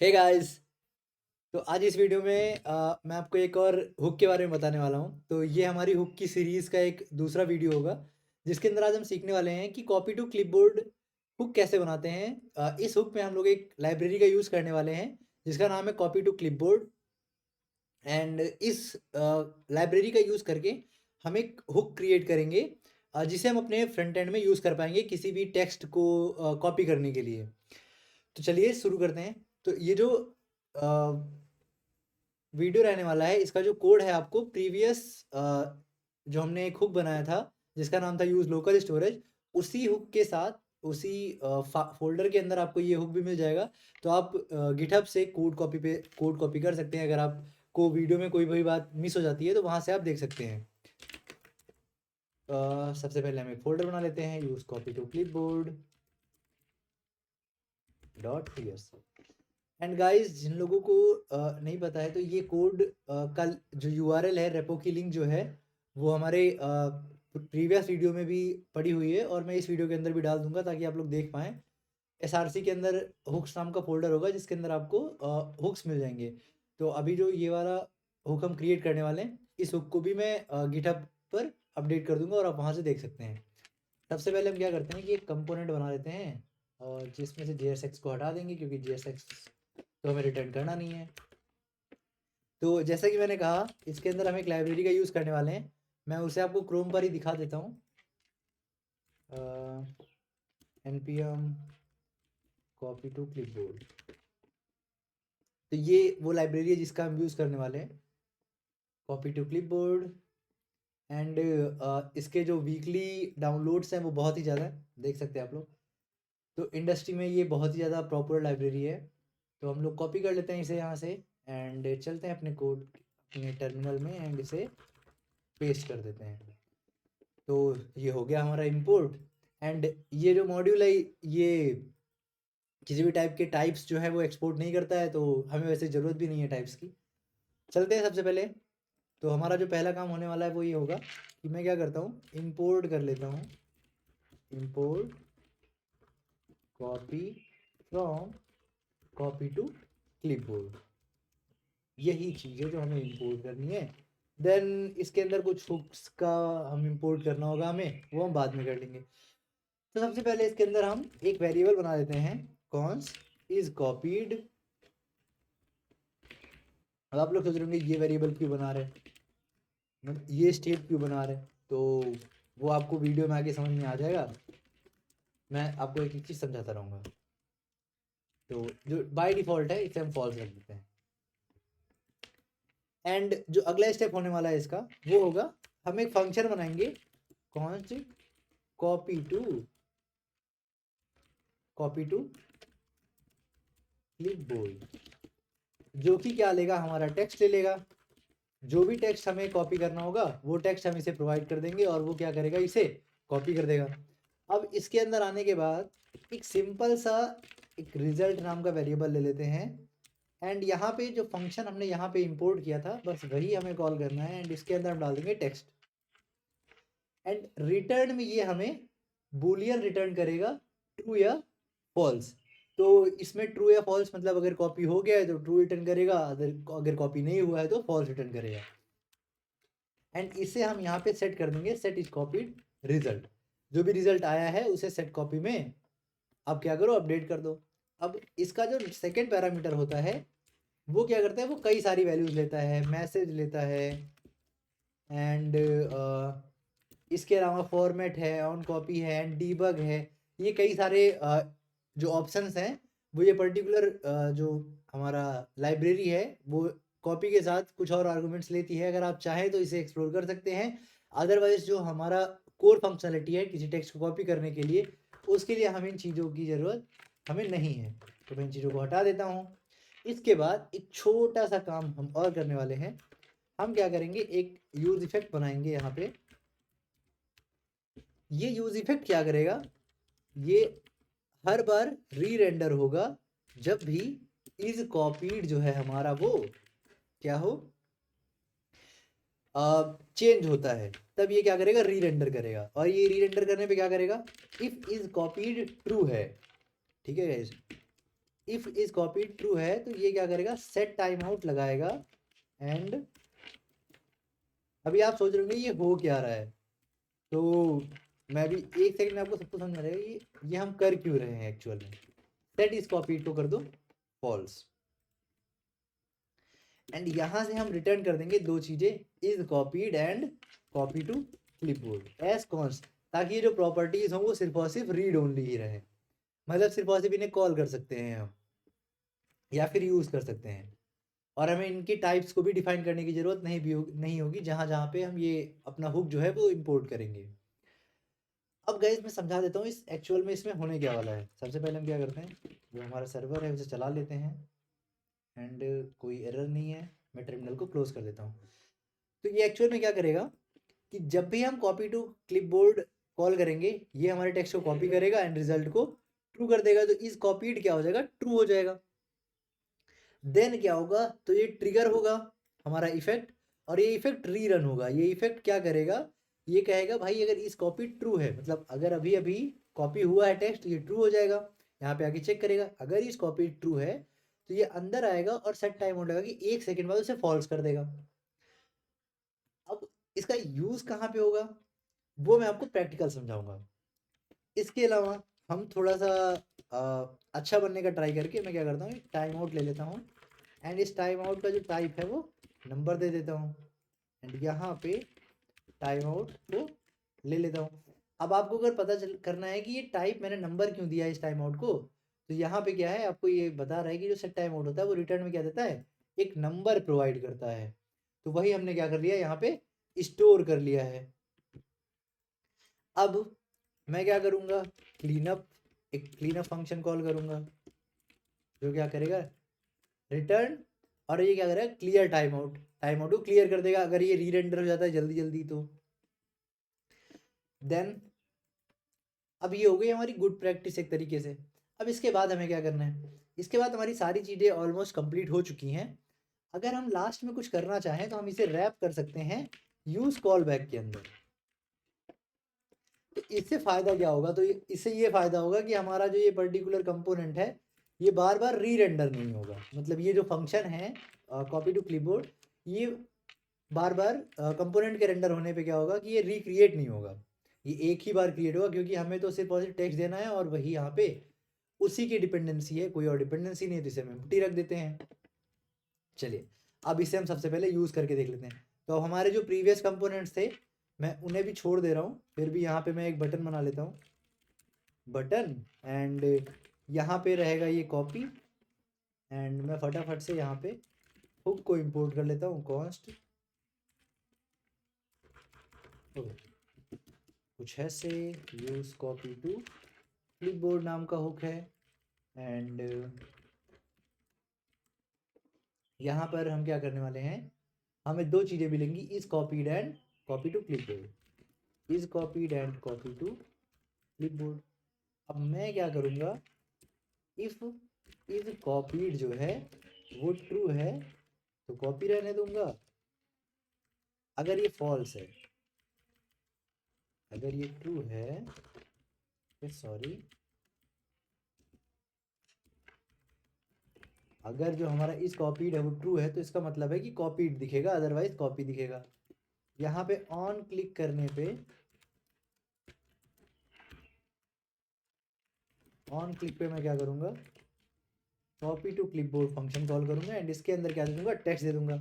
Hey guys. तो आज इस वीडियो में मैं आपको एक और हुक के बारे में बताने वाला हूँ। तो ये हमारी हुक की सीरीज़ का एक दूसरा वीडियो होगा, जिसके अंदर आज हम सीखने वाले हैं कि कॉपी टू क्लिपबोर्ड हुक कैसे बनाते हैं। इस हुक में हम लोग एक लाइब्रेरी का यूज़ करने वाले हैं, जिसका नाम है कॉपी टू क्लिपबोर्ड। एंड इस लाइब्रेरी का यूज़ करके हम एक हुक क्रिएट करेंगे, जिसे हम अपने फ्रंट एंड में यूज़ कर पाएंगे किसी भी टेक्स्ट को कॉपी करने के लिए। तो चलिए शुरू करते हैं। तो ये जो वीडियो रहने वाला है, इसका जो कोड है आपको प्रीवियस जो हमने एक हुक बनाया था जिसका नाम था यूज़ लोकल स्टोरेज, उसी हुक के साथ उसी फ़ोल्डर के अंदर आपको ये हुक भी मिल जाएगा। तो आप गिटहब से कोड कॉपी कर सकते हैं। अगर आपको वीडियो में कोई भी बात मिस हो जाती है तो वहाँ से आप देख सकते हैं। सबसे पहले हम एक फ़ोल्डर बना लेते हैं, use copy to clipboard .ts। And guys, जिन लोगों को नहीं पता है, तो ये कोड का जो यूआरएल है, रेपो की लिंक जो है वो हमारे प्रीवियस वीडियो में भी पड़ी हुई है और मैं इस वीडियो के अंदर भी डाल दूंगा ताकि आप लोग देख पाएँ। एसआरसी के अंदर हुक्स नाम का फोल्डर होगा जिसके अंदर आपको हुक्स मिल जाएंगे। तो अभी जो ये वाला हुक हम क्रिएट करने वाले हैं, इस हुक को भी मैं गिटहब पर अपडेट कर दूंगा और आप वहाँ से देख सकते हैं। सबसे पहले हम क्या करते हैं कि एक कंपोनेंट बना लेते हैं और जिसमें से JSX को हटा देंगे, क्योंकि JSX तो हमें रिटर्न करना नहीं है। तो जैसा कि मैंने कहा, इसके अंदर हम एक लाइब्रेरी का यूज़ करने वाले हैं। मैं उसे आपको क्रोम पर ही दिखा देता हूँ। npm copy to clipboard. तो ये वो लाइब्रेरी है जिसका हम यूज़ करने वाले हैं, कॉपी टू क्लिपबोर्ड। एंड इसके जो वीकली डाउनलोड्स हैं वो बहुत ही ज़्यादा है, देख सकते हैं आप लोग। तो इंडस्ट्री में ये बहुत ही ज़्यादा पॉपुलर लाइब्रेरी है। तो हम लोग कॉपी कर लेते हैं इसे यहाँ से एंड चलते हैं अपने कोड अपने टर्मिनल में एंड इसे पेस्ट कर देते हैं। तो ये हो गया हमारा इंपोर्ट। एंड ये जो मॉड्यूल है, ये किसी भी टाइप के टाइप्स जो है वो एक्सपोर्ट नहीं करता है, तो हमें वैसे ज़रूरत भी नहीं है टाइप्स की। चलते हैं सबसे पहले। तो हमारा जो पहला काम होने वाला है वो ये होगा कि मैं क्या करता हूँ, इंपोर्ट कर लेता हूँ, import copy from copy to clipboard. यही चीज़ है जो हमें इंपोर्ट करनी है। देन इसके अंदर कुछ हुक्स का हम इंपोर्ट करना होगा हमें, वो हम बाद में कर लेंगे। तो सबसे पहले इसके अंदर हम एक वेरिएबल बना देते हैं, कॉन्स इज कॉपीड। अब आप लोग सोच रहे होंगे ये वेरिएबल क्यों बना रहे हैं, मतलब ये स्टेट क्यों बना रहे हैं, तो वो आपको वीडियो में आगे समझ में आ जाएगा। मैं आपको एक एक चीज़ समझाता रहूँगा। तो जो बाय डिफ़ॉल्ट है इसे हम फॉल्स रख देते हैं। एंड जो अगला स्टेप होने वाला है इसका, वो होगा हम एक फंक्शन बनाएंगे, कॉन्स्ट कॉपी टू क्लिपबोर्ड, जो कि क्या लेगा, हमारा टेक्स्ट ले लेगा। जो भी टेक्स्ट हमें कॉपी करना होगा वो टेक्स्ट हम इसे प्रोवाइड कर देंगे और वो क्या करेगा, इसे कॉपी कर देगा। अब इसके अंदर आने के बाद एक सिंपल सा एक रिजल्ट नाम का वेरिएबल ले लेते हैं। एंड यहाँ पे जो फंक्शन हमने यहाँ पे इंपोर्ट किया था, बस वही हमें कॉल करना है। एंड इसके अंदर हम डाल देंगे टेक्स्ट। एंड रिटर्न में ये हमें बूलियन रिटर्न करेगा, ट्रू या फॉल्स। तो इसमें ट्रू या फॉल्स मतलब अगर कॉपी हो गया है तो ट्रू रिटर्न करेगा, अगर कॉपी नहीं हुआ है तो फॉल्स रिटर्न करेगा। एंड इसे हम यहाँ पे सेट कर देंगे, सेट इज कॉपीड रिजल्ट। जो भी रिजल्ट आया है उसे सेट कॉपी में अब क्या करो, अपडेट कर दो। अब इसका जो सेकेंड पैरामीटर होता है वो क्या करता है, वो कई सारी वैल्यूज लेता है, मैसेज लेता है एंड इसके अलावा फॉर्मेट है, ऑन कॉपी है एंड डीबग है। ये कई सारे जो ऑप्शंस हैं, वो ये पर्टिकुलर जो हमारा लाइब्रेरी है वो कॉपी के साथ कुछ और आर्गुमेंट्स लेती है। अगर आप चाहें तो इसे एक्सप्लोर कर सकते हैं। अदरवाइज जो हमारा कोर फंक्शनलिटी है किसी टेक्स्ट को कॉपी करने के लिए, उसके लिए हमें इन चीज़ों की ज़रूरत हमें नहीं है। तो मैं इन चीज़ों को हटा देता हूँ। इसके बाद एक छोटा सा काम हम और करने वाले हैं। हम क्या करेंगे, एक यूज इफेक्ट बनाएंगे यहाँ पे। ये यूज इफेक्ट क्या करेगा, ये हर बार री रेंडर होगा जब भी इज कॉपीड जो है हमारा वो क्या हो, चेंज होता है, तब ये क्या करेगा, री रेंडर करेगा। और ये री रेंडर करने पे क्या करेगा, इफ इज कॉपीड ट्रू है। ठीक है guys, if is copy true है तो ये क्या करेगा, सेट टाइम आउट लगाएगा। एंड अभी आप सोच रहे होंगे ये हो क्या रहा है, तो मैं भी एक सेकंड में आपको सबको समझ में आएगा ये हम कर क्यों रहे हैं एक्चुअल में। सेट इज कॉपीड को कर दो फॉल्स, एंड यहां से हम रिटर्न कर देंगे दो चीजें, is copied and copy to clipboard as const, ताकि ये जो प्रॉपर्टीज हों वो सिर्फ और सिर्फ रीड ओनली ही रहे, मतलब सिर्फ और सिर्फ इन्हें कॉल कर सकते हैं हम या फिर यूज कर सकते हैं, और हमें इनकी टाइप्स को भी डिफाइन करने की जरूरत नहीं होगी जहां जहां पे हम ये अपना हुक जो है वो इंपोर्ट करेंगे। अब गाइस मैं समझा देता हूँ इस एक्चुअल में इसमें होने क्या वाला है। सबसे पहले हम क्या करते हैं, जो हमारा सर्वर है उसे चला लेते हैं, एंड कोई एरर नहीं है, मैं टर्मिनल को क्लोज कर देता हूँ। तो ये एक्चुअल में क्या करेगा कि जब भी हम कॉपी टू क्लिपबोर्ड कॉल करेंगे ये हमारे टेक्स्ट को कॉपी करेगा एंड रिजल्ट को ट्रू कर देगा, तो इज कॉपीड क्या हो जाएगा, ट्रू हो जाएगा। देन क्या होगा, तो ये ट्रिगर होगा हमारा इफेक्ट, और ये इफेक्ट रीरन होगा। ये इफेक्ट क्या करेगा, ये कहेगा भाई अगर इस कॉपी ट्रू है, मतलब अगर अभी अभी कॉपी हुआ है टेक्स्ट, ये ट्रू हो जाएगा। यहाँ पे आके चेक करेगा, अगर इस कॉपी ट्रू है तो ये अंदर आएगा और सेट टाइम होगा कि 1 सेकंड बाद उसे फॉल्स कर देगा। अब इसका यूज कहाँ पे होगा वो मैं आपको प्रैक्टिकल समझाऊंगा। इसके अलावा हम थोड़ा सा अच्छा बनने का ट्राई करके मैं क्या करता हूँ, टाइम आउट ले लेता हूँ, एंड इस टाइम आउट का जो टाइप है वो नंबर दे देता हूँ, एंड यहाँ पे टाइम आउट को ले लेता हूँ। अब आपको अगर पता चल करना है कि ये टाइप मैंने नंबर क्यों दिया है इस टाइम आउट को, तो यहाँ पे क्या है आपको ये बता रहा है कि जो सेट टाइम आउट होता है वो रिटर्न में क्या देता है, एक नंबर प्रोवाइड करता है। तो वही हमने क्या कर लिया यहाँ पे, स्टोर कर लिया है। अब मैं क्या करूँगा, क्लीनअप, एक क्लीनअप फंक्शन कॉल करूँगा जो क्या करेगा, रिटर्न, और ये क्या करेगा, clear time out, time out को क्लियर कर देगा अगर ये री रेंडर हो जाता है जल्दी जल्दी तो। देन अब ये हो गई हमारी गुड प्रैक्टिस एक तरीके से। अब इसके बाद हमें क्या करना है, इसके बाद हमारी सारी चीज़ें ऑलमोस्ट कंप्लीट हो चुकी हैं। अगर हम लास्ट में कुछ करना चाहें तो हम इसे रैप कर सकते हैं यूज कॉल बैक के अंदर। तो इससे फ़ायदा क्या होगा, तो इससे ये फ़ायदा होगा कि हमारा जो ये पर्टिकुलर कंपोनेंट है ये बार बार री रेंडर नहीं होगा, मतलब ये जो फंक्शन है कॉपी टू क्लिपबोर्ड, ये बार बार कंपोनेंट के रेंडर होने पे क्या होगा कि ये रिक्रिएट नहीं होगा, ये एक ही बार क्रिएट होगा, क्योंकि हमें तो सिर्फ और सिर्फ टेक्स्ट देना है और वही यहाँ पे उसी की डिपेंडेंसी है, कोई और डिपेंडेंसी नहीं है, तो इसे हम एम्प्टी रख देते हैं। चलिए अब इसे हम सबसे पहले यूज़ करके देख लेते हैं। तो अब हमारे जो प्रीवियस कंपोनेंट्स थे मैं उन्हें भी छोड़ दे रहा हूँ, फिर भी यहाँ पे मैं एक बटन बना लेता हूँ, बटन, एंड यहाँ पे रहेगा ये कॉपी, एंड मैं फटाफट से यहाँ पे हुक को इंपोर्ट कर लेता हूँ, कॉन्स्ट कुछ ऐसे, यूज कॉपी टू क्लिपबोर्ड नाम का हुक है, एंड यहाँ पर हम क्या करने वाले हैं, हमें दो चीज़ें मिलेंगी, is copied and copy to clipboard, is copied and copy to clipboard. अब मैं क्या करूँगा, इफ इज कॉपीड जो है वो ट्रू है तो कॉपी रहने दूंगा, अगर ये फॉल्स है, अगर ये ट्रू है, सॉरी, अगर जो हमारा इस कॉपीड है वो ट्रू है तो इसका मतलब है कि कॉपीड दिखेगा, अदरवाइज कॉपी दिखेगा। यहाँ पे ऑन क्लिक करने पे, ऑन क्लिक पे मैं क्या करूँगा, copy to clipboard function call करूँगा, एंड इसके अंदर क्या दे दूँगा, टेक्स्ट दे दूँगा।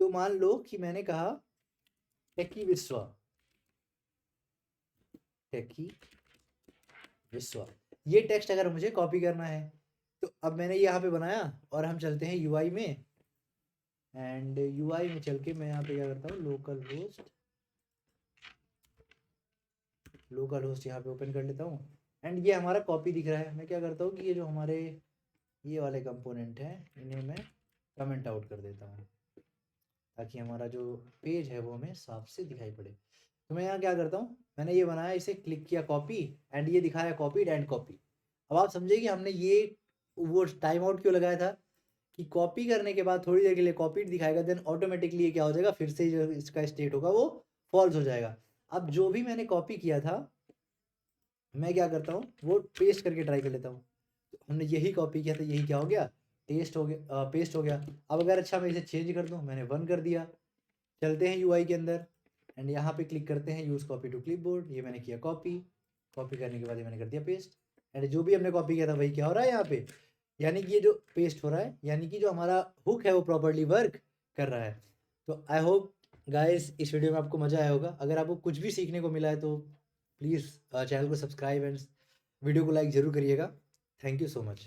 तो मान लो कि मैंने कहा टेकी विश्वा, टेकी विश्वा, ये टेक्स्ट अगर मुझे कॉपी करना है तो अब मैंने यहाँ पे बनाया, और हम चलते हैं यूआई में, एंड यूआई में चल के मैं यहाँ पे क्या करता हूँ, लोकल होस्ट यहाँ पे ओपन कर लेता हूँ, एंड ये हमारा कॉपी दिख रहा है। मैं क्या करता हूँ कि ये जो हमारे ये वाले कंपोनेंट हैं इन्हें मैं कमेंट आउट कर देता हूँ, ताकि हमारा जो पेज है वो हमें साफ से दिखाई पड़े। तो मैं यहाँ क्या करता हूँ, मैंने ये बनाया, इसे क्लिक किया कॉपी, एंड ये दिखाया कॉपीड एंड कॉपी। अब आप समझे कि हमने ये वो टाइम आउट क्यों लगाया था, कि कॉपी करने के बाद थोड़ी देर के लिए कॉपीड दिखाएगा, देन ऑटोमेटिकली ये क्या हो जाएगा, फिर से जो इसका स्टेट होगा वो फॉल्स हो जाएगा। अब जो भी मैंने कॉपी किया था मैं क्या करता हूँ वो पेस्ट करके ट्राई कर लेता हूँ, हमने यही कॉपी किया था, यही क्या हो गया, टेस्ट हो गया, पेस्ट हो गया। अब अगर अच्छा मैं इसे चेंज कर दूँ, मैंने 1 कर दिया। चलते हैं यूआई के अंदर एंड यहाँ पे क्लिक करते हैं यूज़ कॉपी टू क्लिपबोर्ड। ये मैंने किया कॉपी, कॉपी करने के बाद ये मैंने कर दिया पेस्ट एंड जो भी हमने कॉपी किया था वही क्या हो रहा है यहाँ पे, यानी कि ये जो पेस्ट हो रहा है, यानी कि जो हमारा हुक है वो प्रॉपर्ली वर्क कर रहा है। तो आई होप गाइस इस वीडियो में आपको मज़ा आया होगा। अगर आपको कुछ भी सीखने को मिला है तो प्लीज़ चैनल को सब्सक्राइब एंड वीडियो को लाइक ज़रूर करिएगा। Thank you so much.